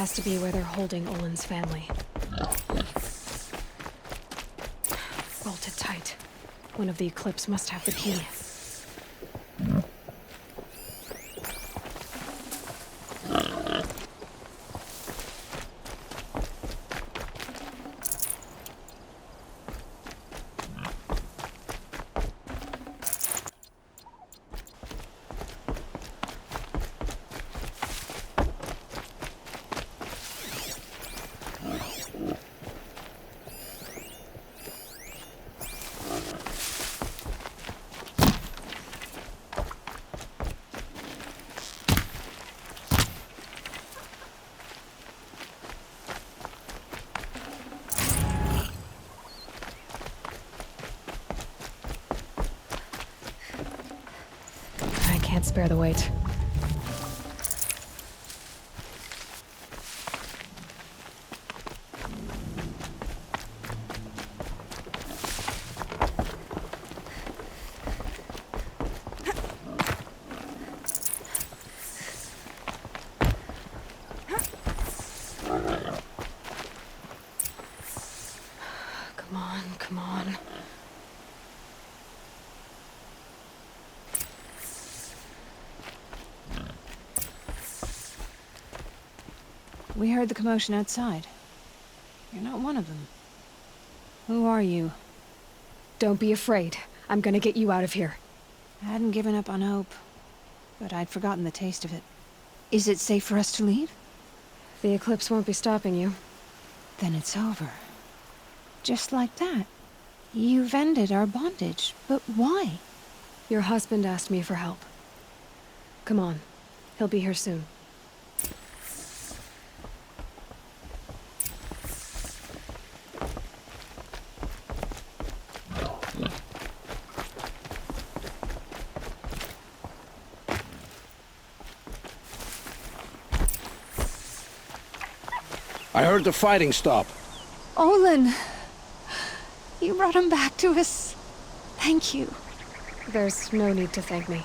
has to be where they're holding Olin's family. Bolted tight. One of the Eclipse must have the key. Can't spare the weight. Come on, come on. We heard the commotion outside. You're not one of them. Who are you? Don't be afraid. I'm gonna get you out of here. I hadn't given up on hope, but I'd forgotten the taste of it. Is it safe for us to leave? The Eclipse won't be stopping you. Then it's over. Just like that. You've ended our bondage, but why? Your husband asked me for help. Come on. He'll be here soon. I heard the fighting stop. Olin! You brought him back to us. Thank you. There's no need to thank me.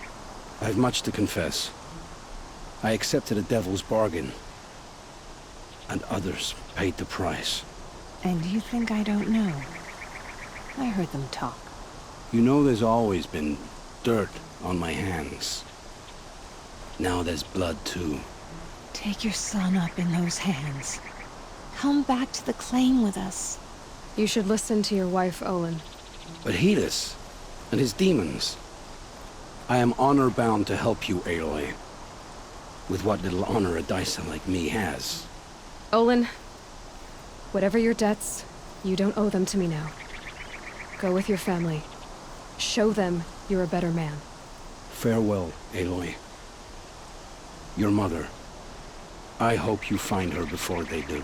I have much to confess. I accepted a devil's bargain. And others paid the price. And you think I don't know? I heard them talk. You know there's always been dirt on my hands. Now there's blood too. Take your son up in those hands. Come back to the claim with us. You should listen to your wife, Olin. But Helis and his demons. I am honor-bound to help you, Aloy. With what little honor a Dyson like me has. Olin, whatever your debts, you don't owe them to me now. Go with your family. Show them you're a better man. Farewell, Aloy. Your mother. I hope you find her before they do.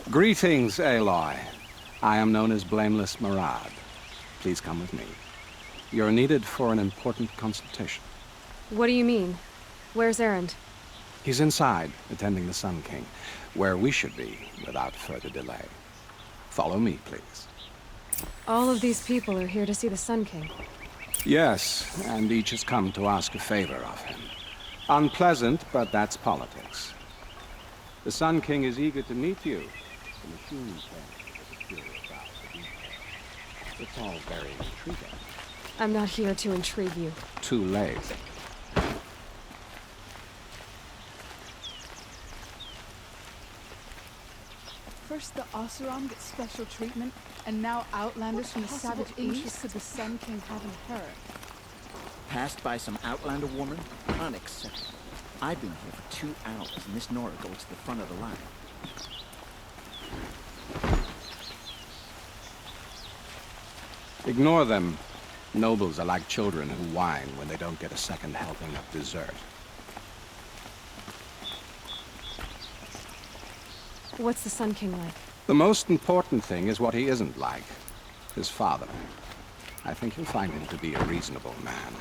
Greetings, Aloy. I am known as Blameless Marad. Please come with me. You're needed for an important consultation. What do you mean? Where's Erend? He's inside, attending the Sun King, where we should be without further delay. Follow me, please. All of these people are here to see the Sun King. Yes, and each has come to ask a favor of him. Unpleasant, but that's politics. The Sun King is eager to meet you. The machine came with a curious about the details. It's all very intriguing. I'm not here to intrigue you. Too late. First the Oseram get special treatment, and now Outlanders from the savage interests of the Sun King haven't heard. Passed by some Outlander woman? Unacceptable. I've been here for 2 hours, and this Nora goes to the front of the line. Ignore them. Nobles are like children who whine when they don't get a second helping of dessert. What's the Sun King like? The most important thing is what he isn't like. His father. I think you'll find him to be a reasonable man.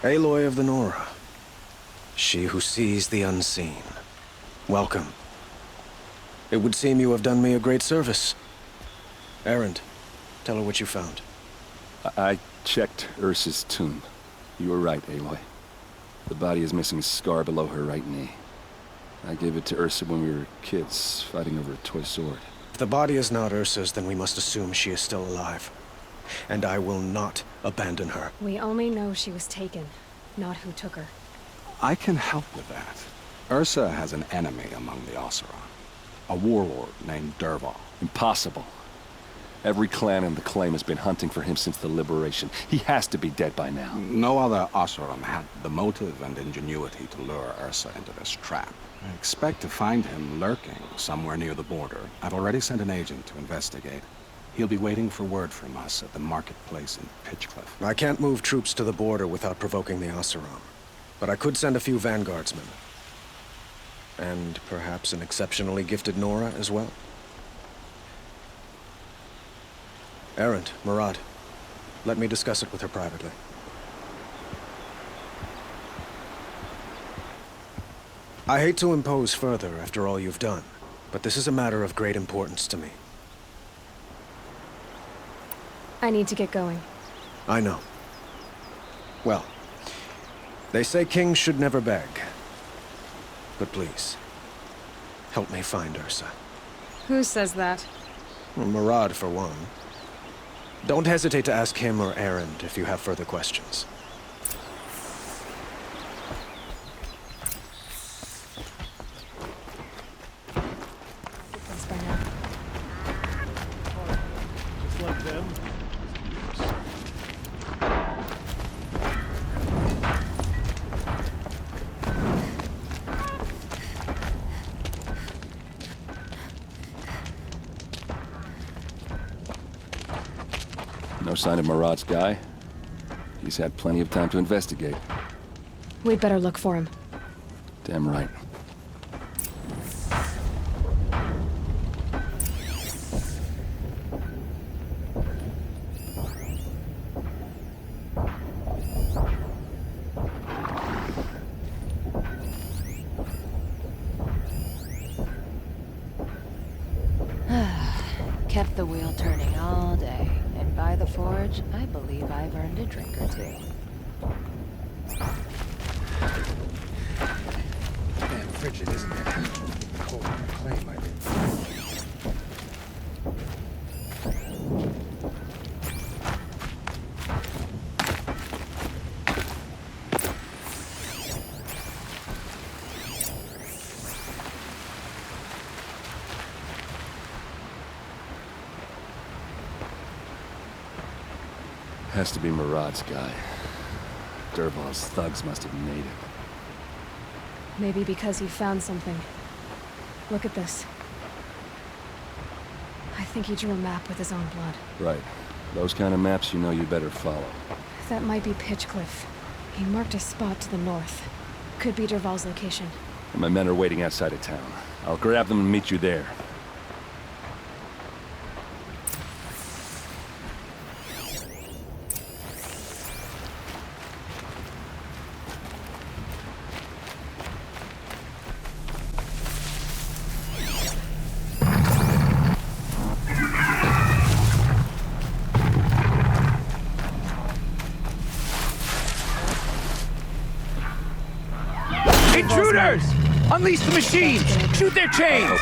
Aloy of the Nora. She who sees the unseen. Welcome. It would seem you have done me a great service. Erend, tell her what you found. I checked Ursa's tomb. You were right, Aloy. The body is missing a scar below her right knee. I gave it to Ursa when we were kids, fighting over a toy sword. If the body is not Ursa's, then we must assume she is still alive. And I will not abandon her. We only know she was taken, not who took her. I can help with that. Ursa has an enemy among the Oseram. A warlord named Dervahl. Impossible. Every clan in the Claim has been hunting for him since the Liberation. He has to be dead by now. No other Oseram had the motive and ingenuity to lure Ursa into this trap. I expect to find him lurking somewhere near the border. I've already sent an agent to investigate. He'll be waiting for word from us at the marketplace in Pitchcliff. I can't move troops to the border without provoking the Oseram. But I could send a few vanguardsmen. And perhaps an exceptionally gifted Nora as well. Erend, Marad, let me discuss it with her privately. I hate to impose further after all you've done, but this is a matter of great importance to me. I need to get going. I know. Well, they say kings should never beg. But please, help me find Ursa. Who says that? Well, Marad, for one. Don't hesitate to ask him or Erend if you have further questions. Thanks by now. Just like them. No sign of Marad's guy. He's had plenty of time to investigate. We'd better look for him. Damn right. Kept the wheel turning all day. And by the forge, I believe I've earned a drink or two. Damn frigid, isn't it? Cold on the claim, I did. Has to be Marad's guy. Dervahl's thugs must have made it. Maybe because he found something. Look at this. I think he drew a map with his own blood. Right. Those kind of maps you know you better follow. That might be Pitchcliff. He marked a spot to the north. Could be Dervahl's location. And my men are waiting outside of town. I'll grab them and meet you there. Intruders! Unleash the machines! Shoot their chains!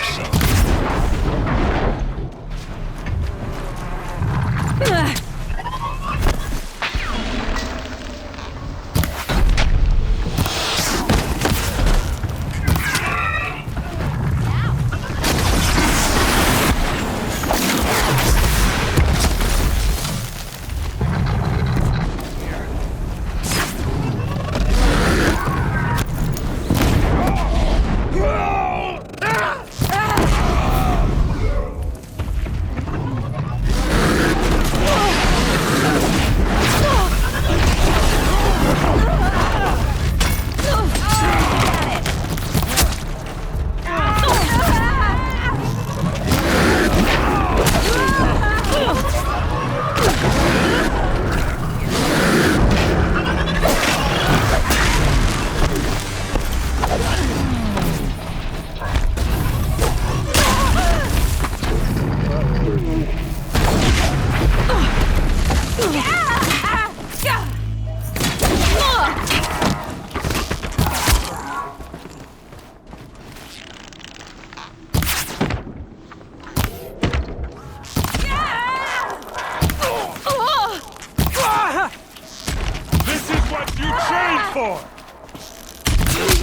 for?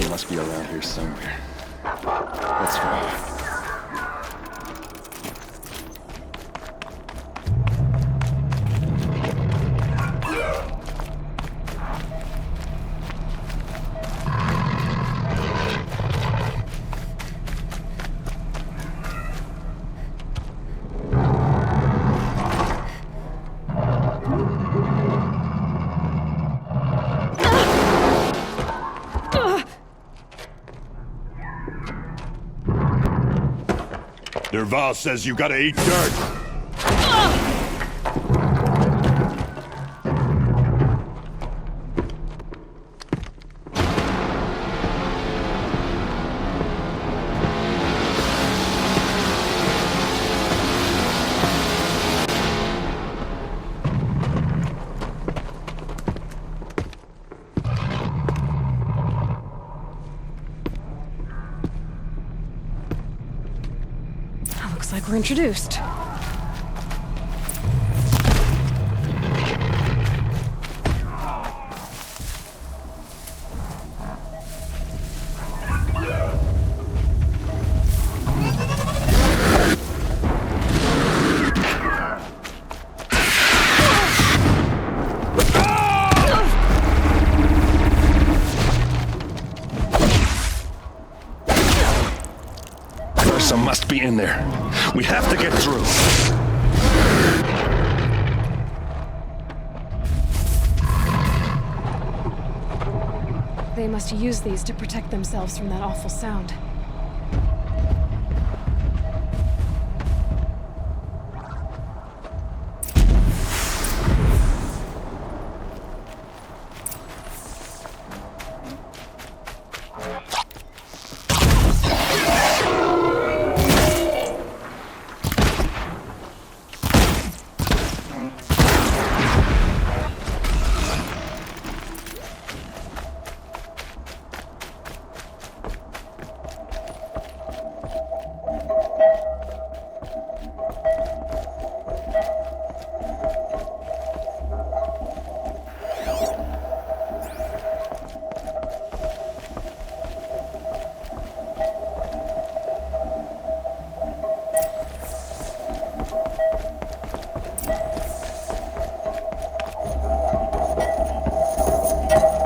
He must be around here somewhere. Let's go. Dervahl says you gotta eat dirt. Looks like we're introduced. Ursa must be in there. We have to get through. They must use these to protect themselves from that awful sound.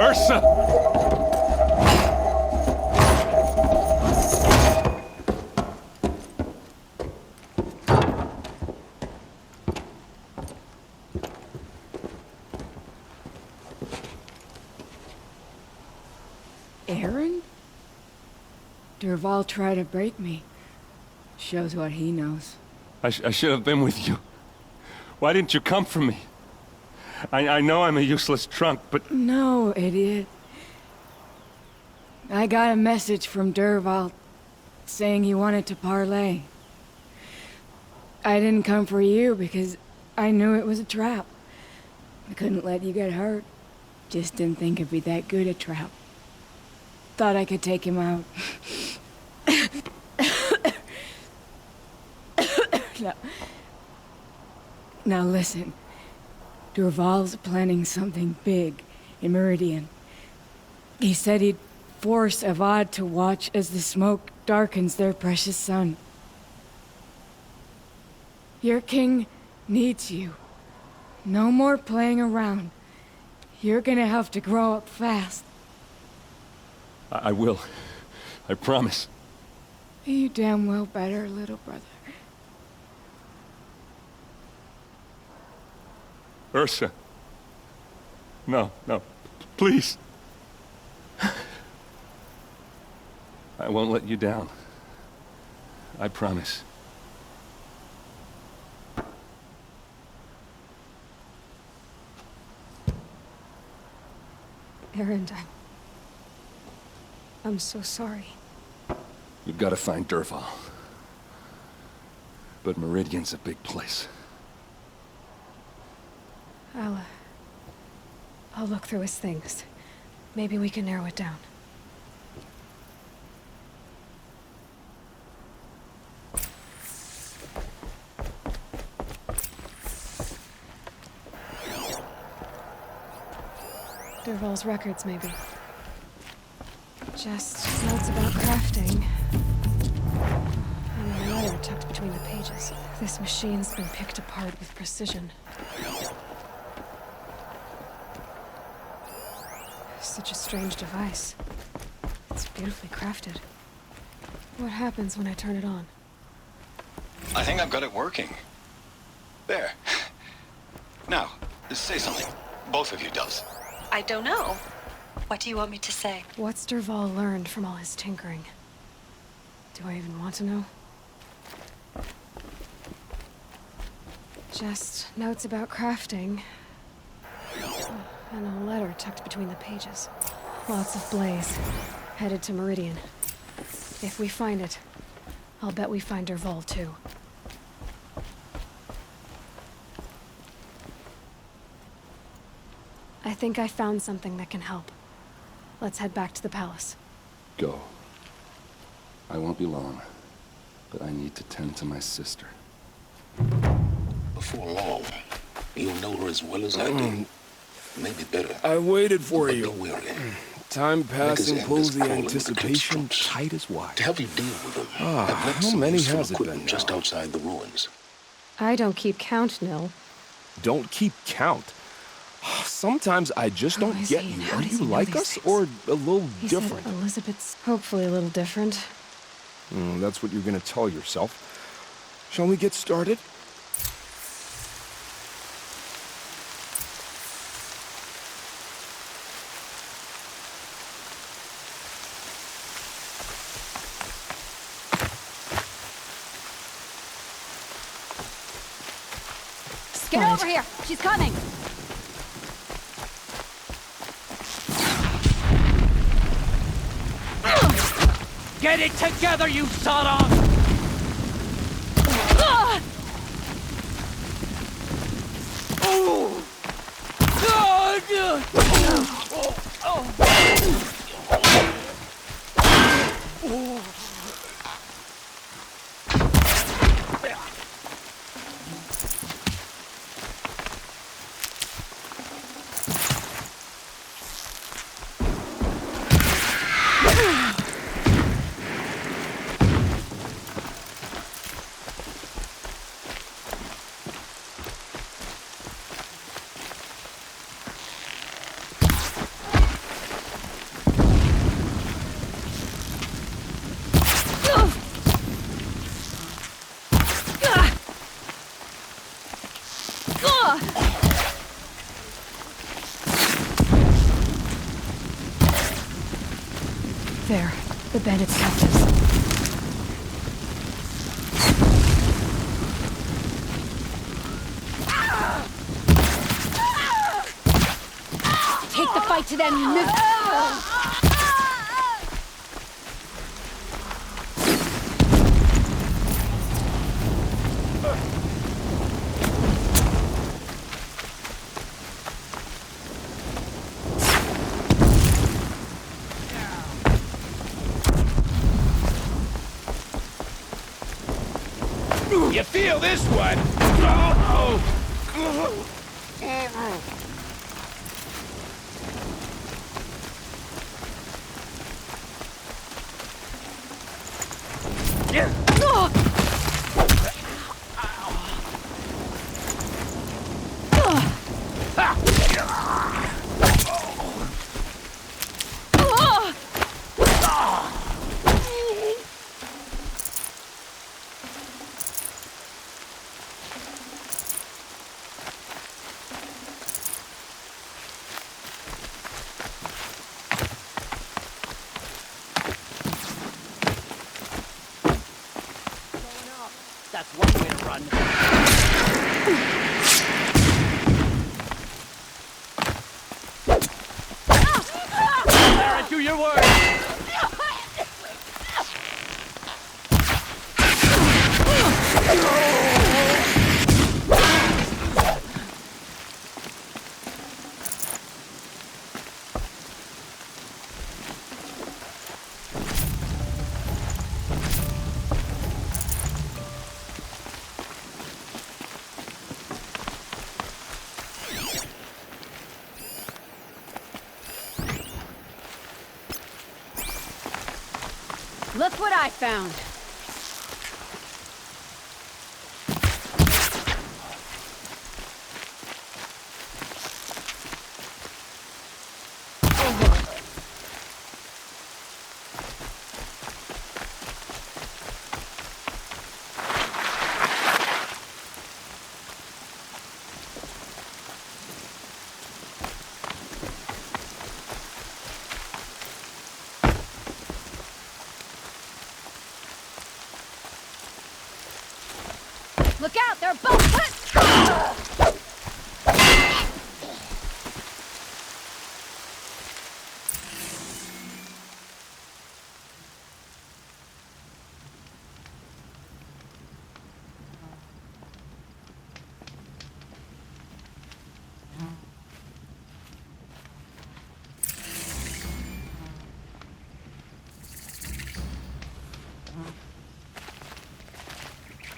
Ursa! Aaron? Dervahl tried to break me. Shows what he knows. I should have been with you. Why didn't you come for me? I know I'm a useless trunk, but... No, idiot. I got a message from Dervahl saying he wanted to parlay. I didn't come for you because I knew it was a trap. I couldn't let you get hurt. Just didn't think it'd be that good a trap. Thought I could take him out. Now listen. Dervahl's planning something big in Meridian. He said he'd force Avad to watch as the smoke darkens their precious sun. Your king needs you. No more playing around. You're gonna have to grow up fast. I will. I promise. You damn well better, little brother. Ursa. No, please. I won't let you down. I promise. Erend, I'm so sorry. You've got to find Dervahl. But Meridian's a big place. I'll look through his things. Maybe we can narrow it down. Dervahl's records, maybe. Just notes about crafting. And a letter tucked between the pages. This machine's been picked apart with precision. Such a strange device. It's beautifully crafted. What happens when I turn it on? I think I've got it working. There. Now, say something. Both of you does. I don't know. What do you want me to say? What's Dervahl learned from all his tinkering? Do I even want to know? Just notes about crafting. And a letter tucked between the pages. Lots of blaze. Headed to Meridian. If we find it, I'll bet we find Dervahl too. I think I found something that can help. Let's head back to the palace. Go. I won't be long, but I need to tend to my sister. Before long, you'll know her as well as I do. Maybe better. I waited for But you. don't worry. Time passing Niggas pulls the crawling with the anticipation troops. tight as wire. To help you deal with them, Ah, I've left how some many useful has it equipment been just now? outside the ruins. I don't keep count, Nil. Don't keep count. Sometimes I just don't is get he, you. and how Are does you he know like these us things? or a little He different? said Elizabeth's hopefully a little different. That's what you're gonna tell yourself. Shall we get started? Get over here! She's coming! Get it together, you Sodom! There, the bandits' captives. Take the fight to them, you You feel this one? That's one way to run. Clara, do your work! Look what I found. Look out, they're both put!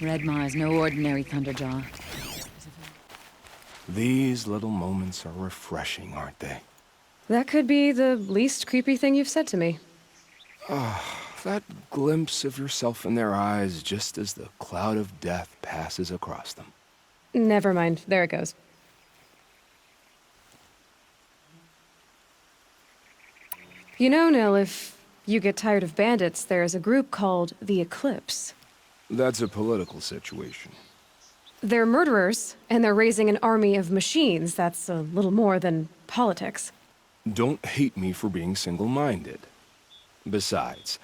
Redmaw is no ordinary Thunderjaw. These little moments are refreshing, aren't they? That could be the least creepy thing you've said to me. That glimpse of yourself in their eyes just as the cloud of death passes across them. Never mind. There it goes. You know, Nil, if you get tired of bandits, there's a group called the Eclipse. That's a political situation. They're murderers, and they're raising an army of machines. That's a little more than politics. Don't hate me for being single-minded. Besides,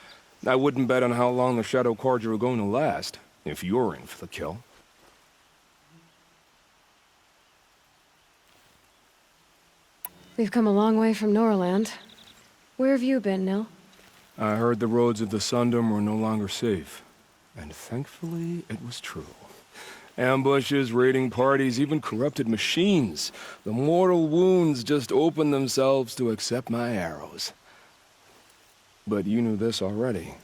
I wouldn't bet on how long the Shadow Cards are going to last, if you're in for the kill. We've come a long way from Norland. Where have you been, Nil? I heard the roads of the Sundom were no longer safe. And thankfully, it was true. Ambushes, raiding parties, even corrupted machines. The mortal wounds just opened themselves to accept my arrows. But you knew this already.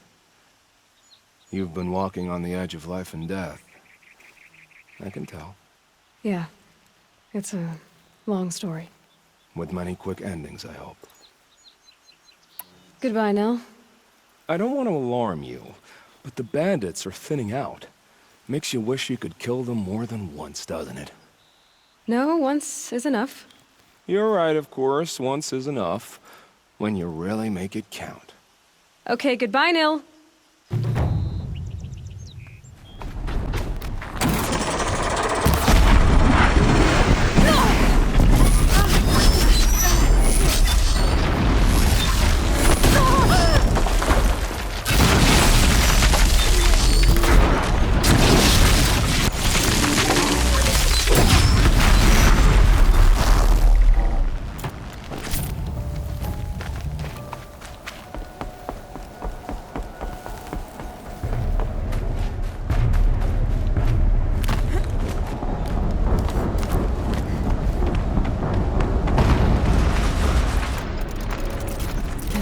You've been walking on the edge of life and death. I can tell. Yeah. It's a long story. With many quick endings, I hope. Goodbye, Nil. I don't want to alarm you, but the bandits are thinning out. Makes you wish you could kill them more than once, doesn't it? No, once is enough. You're right, of course. Once is enough. When you really make it count. Okay, goodbye, Nil.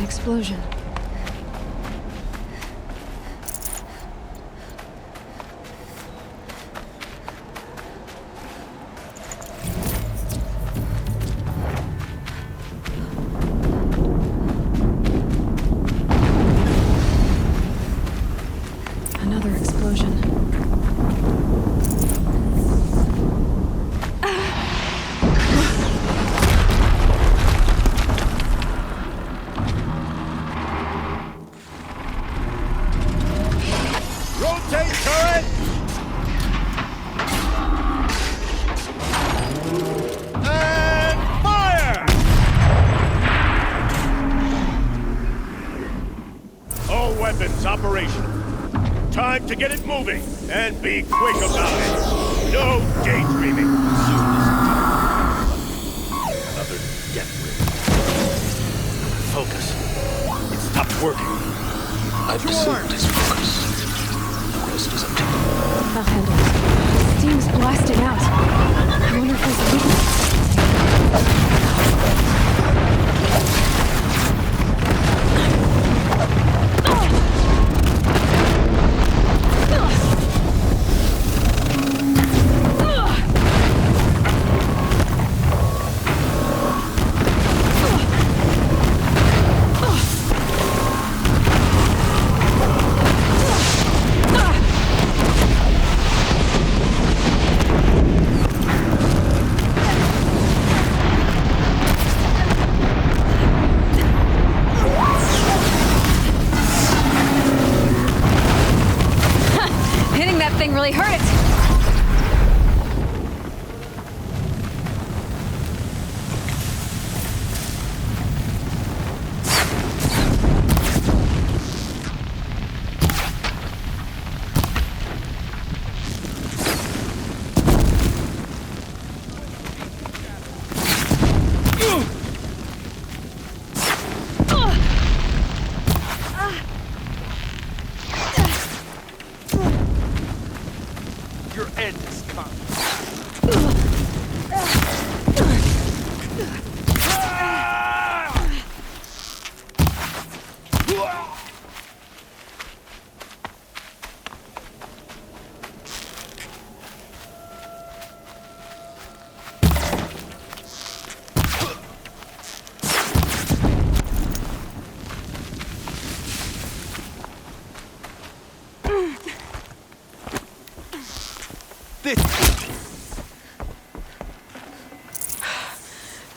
Explosion. Another explosion. Operational. Time to get it moving, and be quick about it. No daydreaming. Another death ring. Focus. It stopped working. I've disabled his focus. The rest is up to you. I'll handle it. Steam's blasting out. I wonder if there's a weakness. really hurt it! Your end has come.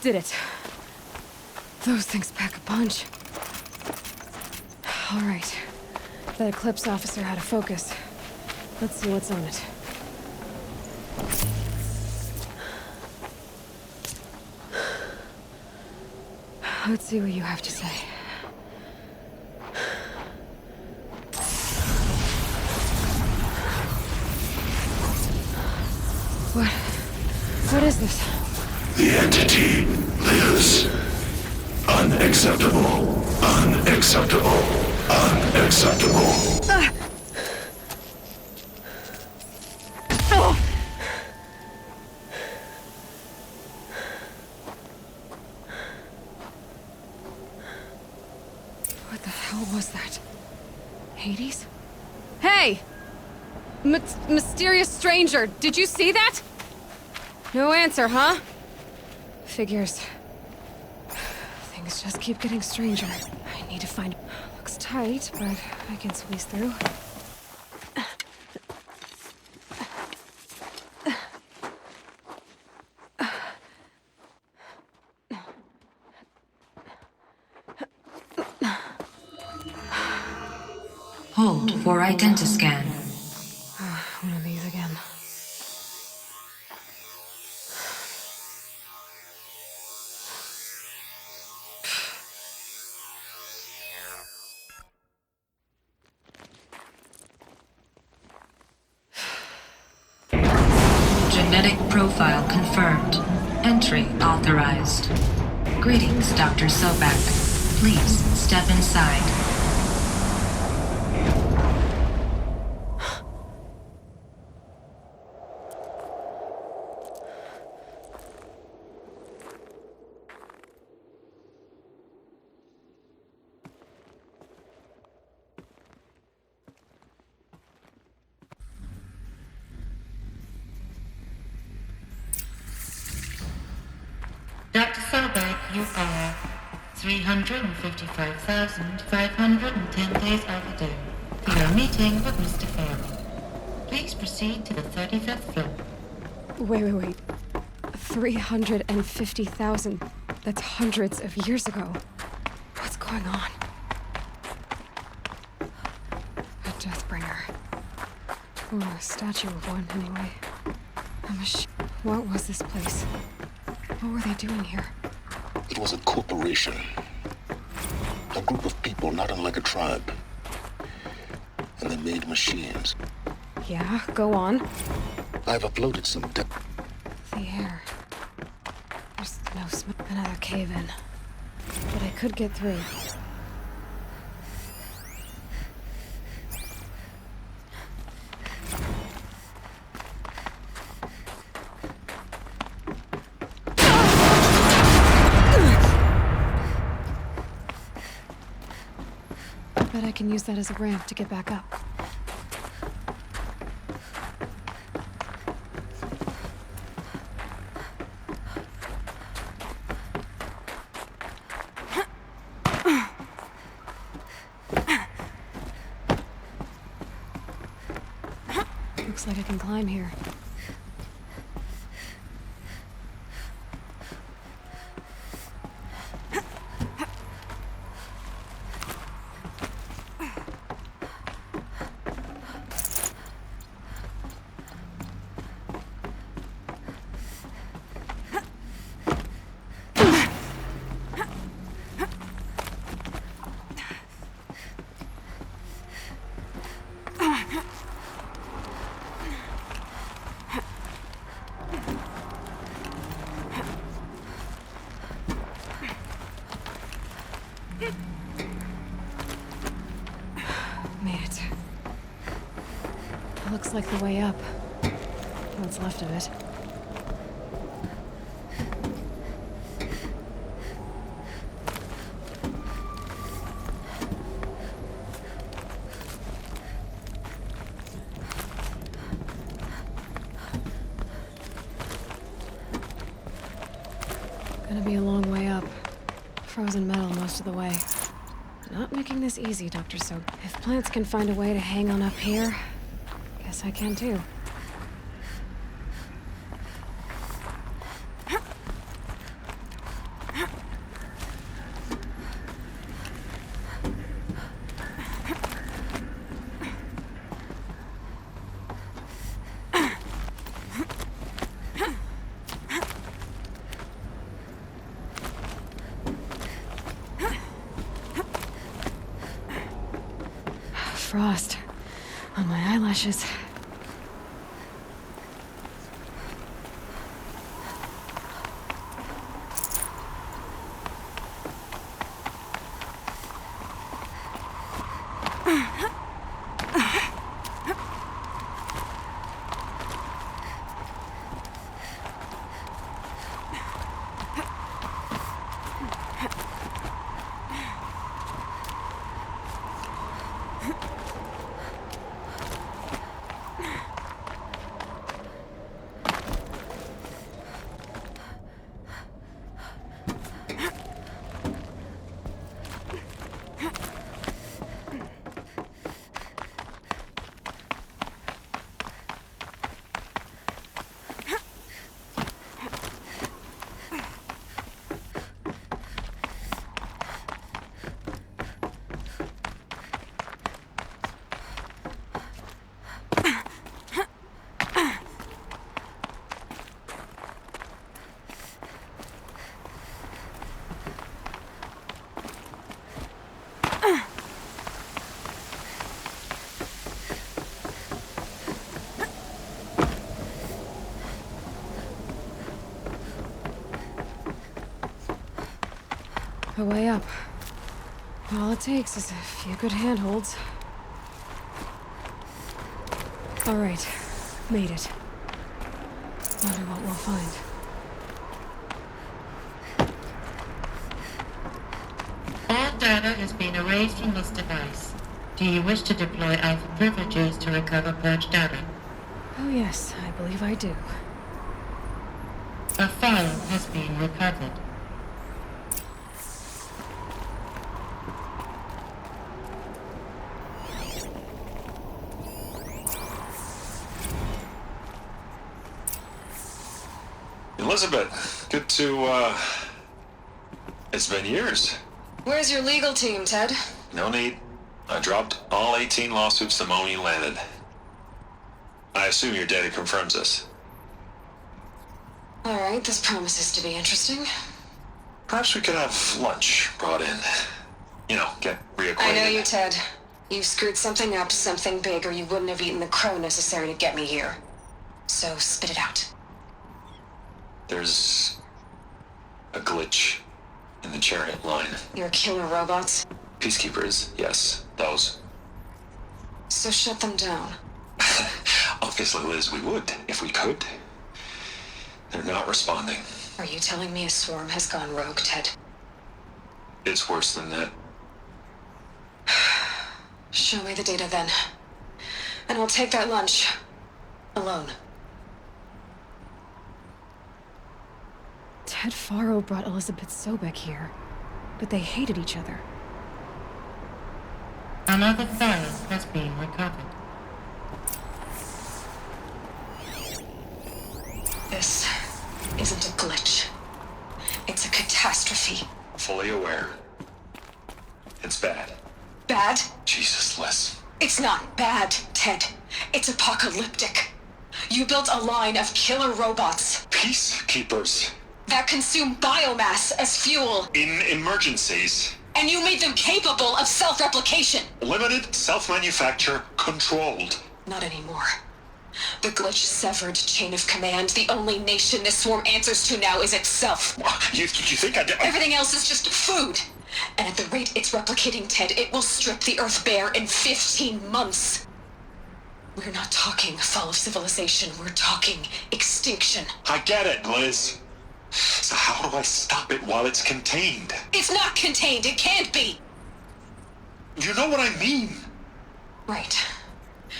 Did it. Those things pack a punch. All right. That Eclipse officer had a focus. Let's see what's on it. Let's see what you have to say. What is this? The entity lives. Unacceptable. Unacceptable. Unacceptable. What the hell was that? Hades? Hey! Mysterious stranger, did you see that? No answer, huh? Figures. Things just keep getting stranger. I need to find... Looks tight, but I can squeeze through. Hold for identiscan. One of these again. Genetic profile confirmed. Entry authorized. Greetings, Dr. Sobek. Please step inside. Dr. Sobek, you are 355,510 days overdue for your meeting with Mr. Farrell. Please proceed to the 35th floor. Wait. 350,000. That's hundreds of years ago. What's going on? A Deathbringer. Or a statue of one, anyway. A machine. What was this place? What were they doing here? It was a corporation. A group of people not unlike a tribe. And they made machines. Yeah, go on. I've uploaded some The air. There's no smoke. Another cave-in. But I could get through. Bet I can use that as a ramp to get back up. Looks like I can climb here. Looks like the way up. What's left of it. Gonna be a long way up. Frozen metal most of the way. Not making this easy, Dr. Soap. If plants can find a way to hang on up here, guess I can too. Frost on my eyelashes. A way up. All it takes is a few good handholds. All right, made it. Wonder what we'll find. All data has been erased from this device. Do you wish to deploy Alpha privileges to recover purged data? Oh yes, I believe I do. A file has been recovered. Elizabeth, good to, it's been years. Where's your legal team, Ted? No need. I dropped all 18 lawsuits the moment you landed. I assume your data confirms this. All right, this promises to be interesting. Perhaps we could have lunch brought in. You know, get reacquainted. I know you, Ted. You screwed something up, something big, or you wouldn't have eaten the crow necessary to get me here. So spit it out. There's a glitch in the chariot line. Your killer robots? Peacekeepers, yes, those. So shut them down. Obviously, Liz, we would, if we could. They're not responding. Are you telling me a swarm has gone rogue, Ted? It's worse than that. Show me the data then. And I'll take that lunch. Alone. Ted Faro brought Elizabeth Sobek here, but they hated each other. Another file has been recovered. This isn't a glitch. It's a catastrophe. Fully aware. It's bad. Bad? Jesus, Liz. It's not bad, Ted. It's apocalyptic. You built a line of killer robots. Peacekeepers. That consume biomass as fuel. In emergencies. And you made them capable of self-replication. Limited, self-manufacture, controlled. Not anymore. The glitch severed chain of command. The only nation this swarm answers to now is itself. You think I did? Everything else is just food. And at the rate it's replicating, Ted, it will strip the Earth bare in 15 months. We're not talking fall of civilization, we're talking extinction. I get it, Liz. So how do I stop it while it's contained? It's not contained, it can't be! You know what I mean? Right.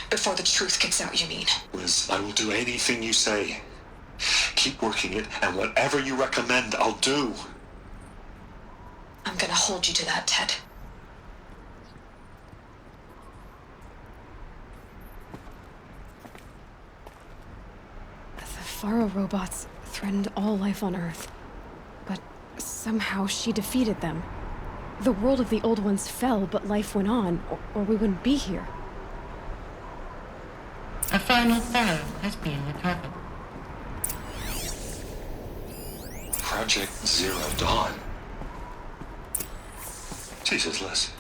Before the truth gets out, you mean? Liz, I will do anything you say. Keep working it, and whatever you recommend, I'll do. I'm gonna hold you to that, Ted. The Faro robots threatened all life on Earth. But somehow she defeated them. The world of the Old Ones fell, but life went on, or we wouldn't be here. A final Pharaoh has been recovered. Project Zero Dawn. Jesus, Liz.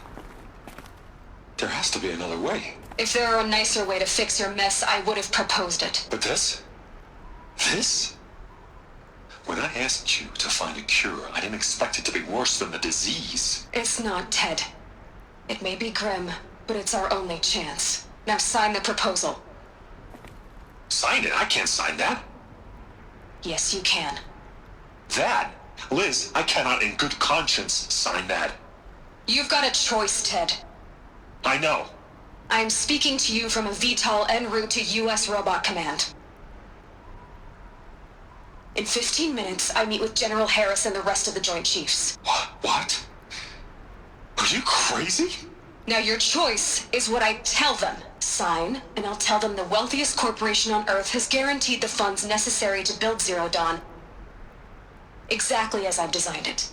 There has to be another way. If there were a nicer way to fix your mess, I would have proposed it. But this? This? When I asked you to find a cure, I didn't expect it to be worse than the disease. It's not, Ted. It may be grim, but it's our only chance. Now sign the proposal. Sign it? I can't sign that. Yes, you can. That? Liz, I cannot in good conscience sign that. You've got a choice, Ted. I know. I'm speaking to you from a VTOL en route to U.S. Robot Command. In 15 minutes, I meet with General Harris and the rest of the Joint Chiefs. What? Are you crazy? Now your choice is what I tell them. Sign, and I'll tell them the wealthiest corporation on Earth has guaranteed the funds necessary to build Zero Dawn. Exactly as I've designed it.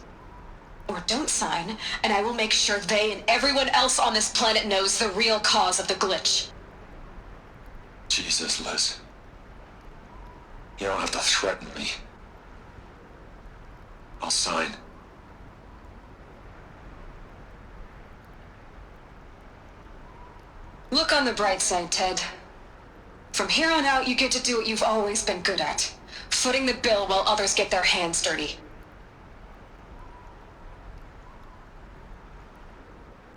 Or don't sign, and I will make sure they and everyone else on this planet knows the real cause of the glitch. Jesus, Liz. You don't have to threaten me. I'll sign. Look on the bright side, Ted. From here on out, you get to do what you've always been good at. Footing the bill while others get their hands dirty.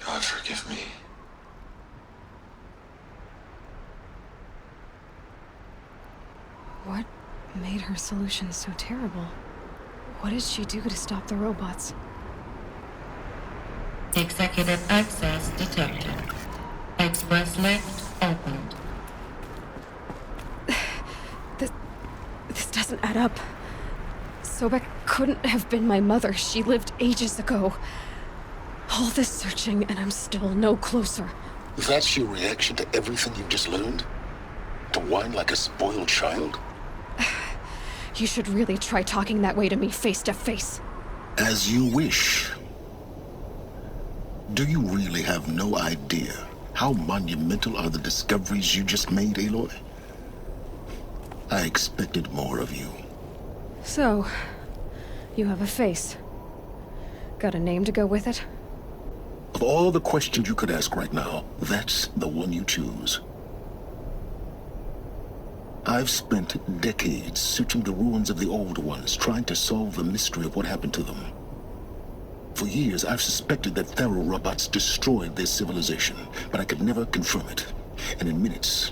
God forgive me. What made her solution so terrible? What did she do to stop the robots? Executive access detected. Express lift opened. This doesn't add up. Sobek couldn't have been my mother. She lived ages ago. All this searching, and I'm still no closer. That's your reaction to everything you've just learned? To whine like a spoiled child? You should really try talking that way to me face to face. As you wish. Do you really have no idea how monumental are the discoveries you just made, Aloy? I expected more of you. So, you have a face. Got a name to go with it? Of all the questions you could ask right now, that's the one you choose. I've spent decades searching the ruins of the Old Ones, trying to solve the mystery of what happened to them. For years, I've suspected that Faro robots destroyed their civilization, but I could never confirm it. And in minutes,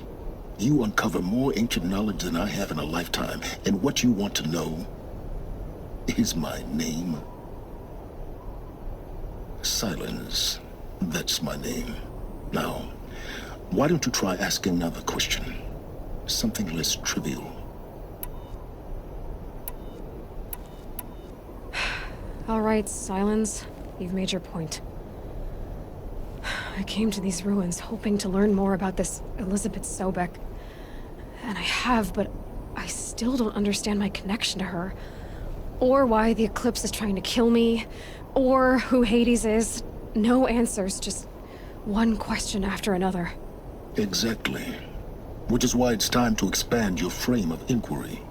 you uncover more ancient knowledge than I have in a lifetime, and what you want to know is my name. Silence. That's my name. Now, why don't you try asking another question? Something less trivial. All right, Silence. You've made your point. I came to these ruins hoping to learn more about this Elizabeth Sobek. And I have, but I still don't understand my connection to her. Or why the Eclipse is trying to kill me. Or who Hades is. No answers, just one question after another. Exactly. Which is why it's time to expand your frame of inquiry.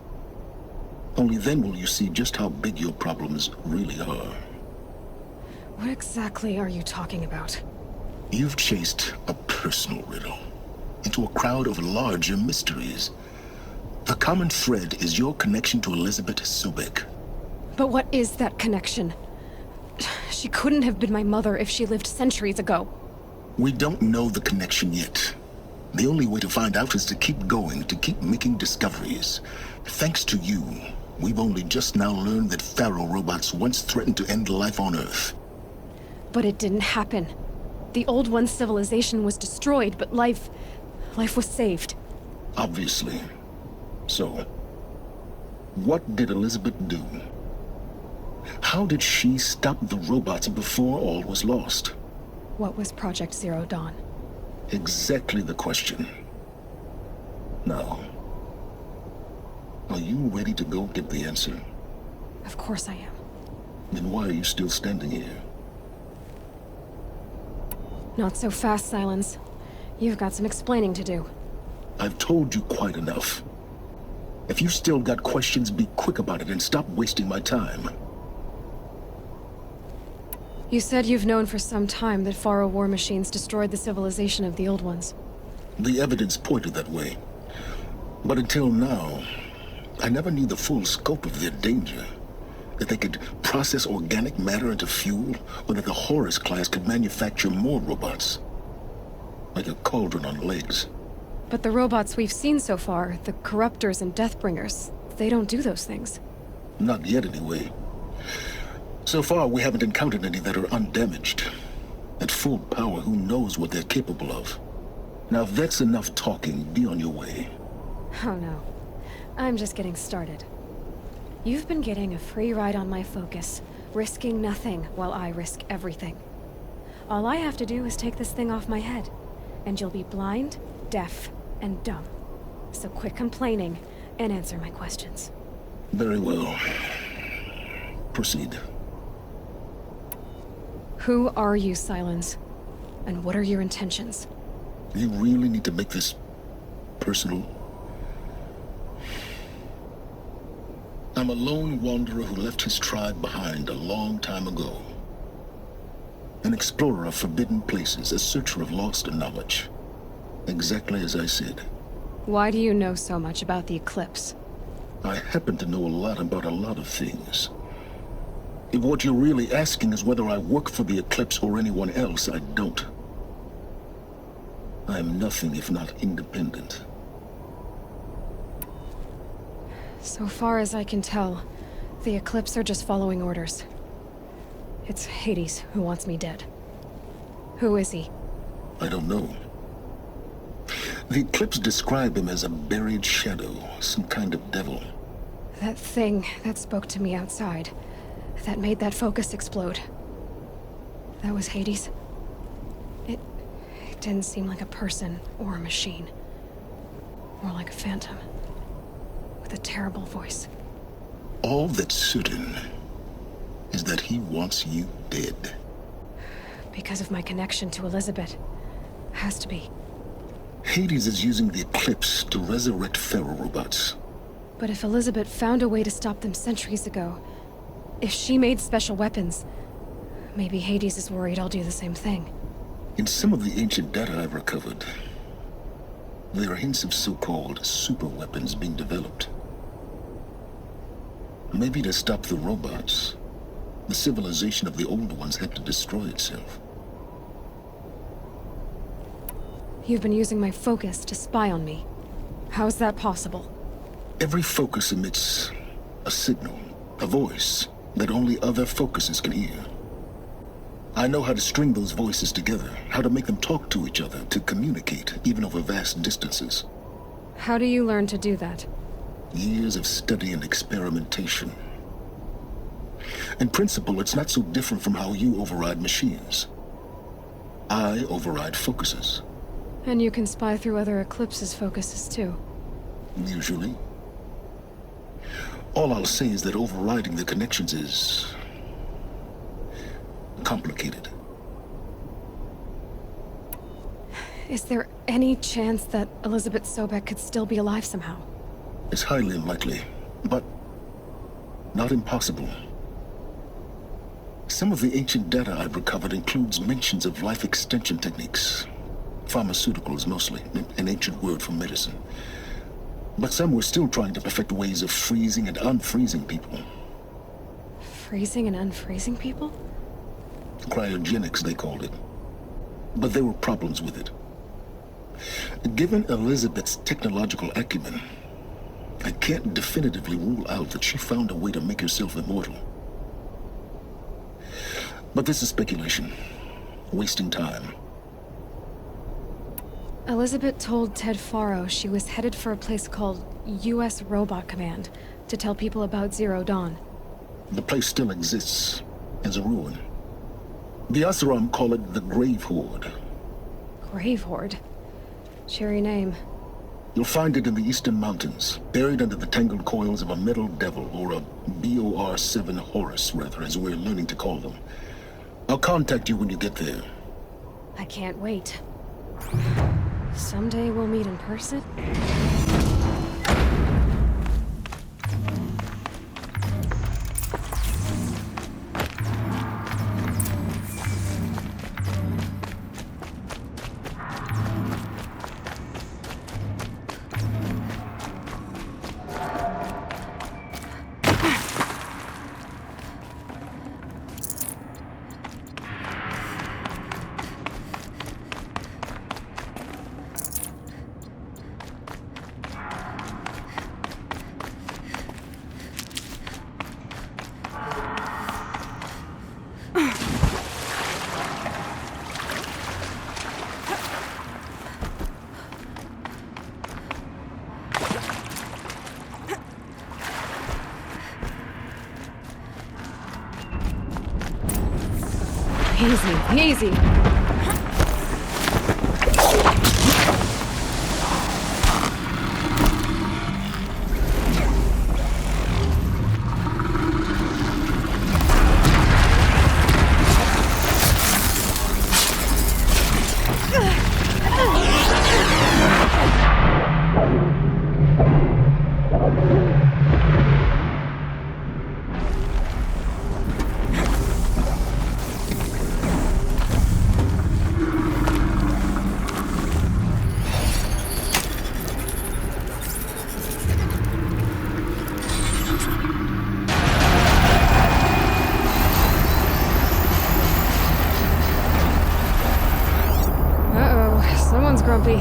Only then will you see just how big your problems really are. What exactly are you talking about? You've chased a personal riddle into a crowd of larger mysteries. The common thread is your connection to Elizabeth Sobek. But what is that connection? She couldn't have been my mother if she lived centuries ago. We don't know the connection yet. The only way to find out is to keep going, to keep making discoveries. Thanks to you, we've only just now learned that Pharaoh robots once threatened to end life on Earth. But it didn't happen. The Old One's civilization was destroyed, but life was saved. Obviously. So, what did Elizabeth do? How did she stop the robots before all was lost? What was Project Zero Dawn? Exactly the question. Now, are you ready to go get the answer? Of course I am. Then why are you still standing here? Not so fast, Silence. You've got some explaining to do. I've told you quite enough. If you've still got questions, be quick about it and stop wasting my time. You said you've known for some time that Pharaoh war machines destroyed the civilization of the Old Ones. The evidence pointed that way. But until now, I never knew the full scope of their danger. That they could process organic matter into fuel, or that the Horus class could manufacture more robots. Like a cauldron on legs. But the robots we've seen so far, the Corruptors and Deathbringers, they don't do those things. Not yet, anyway. So far, we haven't encountered any that are undamaged. At full power, who knows what they're capable of? Now, if that's enough talking, be on your way. Oh no. I'm just getting started. You've been getting a free ride on my focus, risking nothing while I risk everything. All I have to do is take this thing off my head, and you'll be blind, deaf, and dumb. So quit complaining and answer my questions. Very well. Proceed. Who are you, Silence? And what are your intentions? You really need to make this personal? I'm a lone wanderer who left his tribe behind a long time ago. An explorer of forbidden places, a searcher of lost knowledge. Exactly as I said. Why do you know so much about the Eclipse? I happen to know a lot about a lot of things. If what you're really asking is whether I work for the Eclipse or anyone else, I don't. I am nothing if not independent. So far as I can tell, the Eclipse are just following orders. It's Hades who wants me dead. Who is he? I don't know. The Eclipse describe him as a buried shadow, some kind of devil. That thing that spoke to me outside, that made that focus explode. That was Hades? It didn't seem like a person or a machine. More like a phantom. With a terrible voice. All that's certain is that he wants you dead. Because of my connection to Elizabeth. Has to be. Hades is using the Eclipse to resurrect Pharaoh robots. But if Elizabeth found a way to stop them centuries ago, if she made special weapons, maybe Hades is worried I'll do the same thing. In some of the ancient data I've recovered, there are hints of so-called super weapons being developed. Maybe to stop the robots, the civilization of the Old Ones had to destroy itself. You've been using my focus to spy on me. How's that possible? Every focus emits a signal, a voice, that only other focuses can hear. I know how to string those voices together, how to make them talk to each other, to communicate, even over vast distances. How do you learn to do that? Years of study and experimentation. In principle, it's not so different from how you override machines. I override focuses. And you can spy through other Eclipse's focuses too. Usually. All I'll say is that overriding the connections is complicated. Is there any chance that Elizabeth Sobek could still be alive somehow? It's highly unlikely, but not impossible. Some of the ancient data I've recovered includes mentions of life extension techniques. Pharmaceuticals, mostly, an ancient word for medicine. But some were still trying to perfect ways of freezing and unfreezing people. Freezing and unfreezing people? Cryogenics, they called it. But there were problems with it. Given Elizabeth's technological acumen, I can't definitively rule out that she found a way to make herself immortal. But this is speculation, wasting time. Elizabeth told Ted Faro she was headed for a place called U.S. Robot Command to tell people about Zero Dawn. The place still exists as a ruin. The Oseram call it the Grave Horde. Grave Horde? Cheery name. You'll find it in the Eastern Mountains, buried under the tangled coils of a metal devil, or a BOR-7 Horus, rather, as we're learning to call them. I'll contact you when you get there. I can't wait. Someday we'll meet in person? Easy, easy. Someone's grumpy.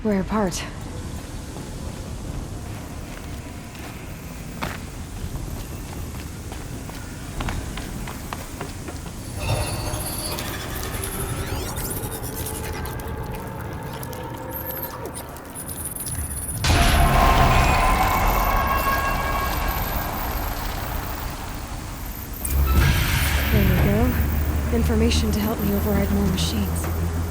We're apart. There you go. Information to help me override more machines.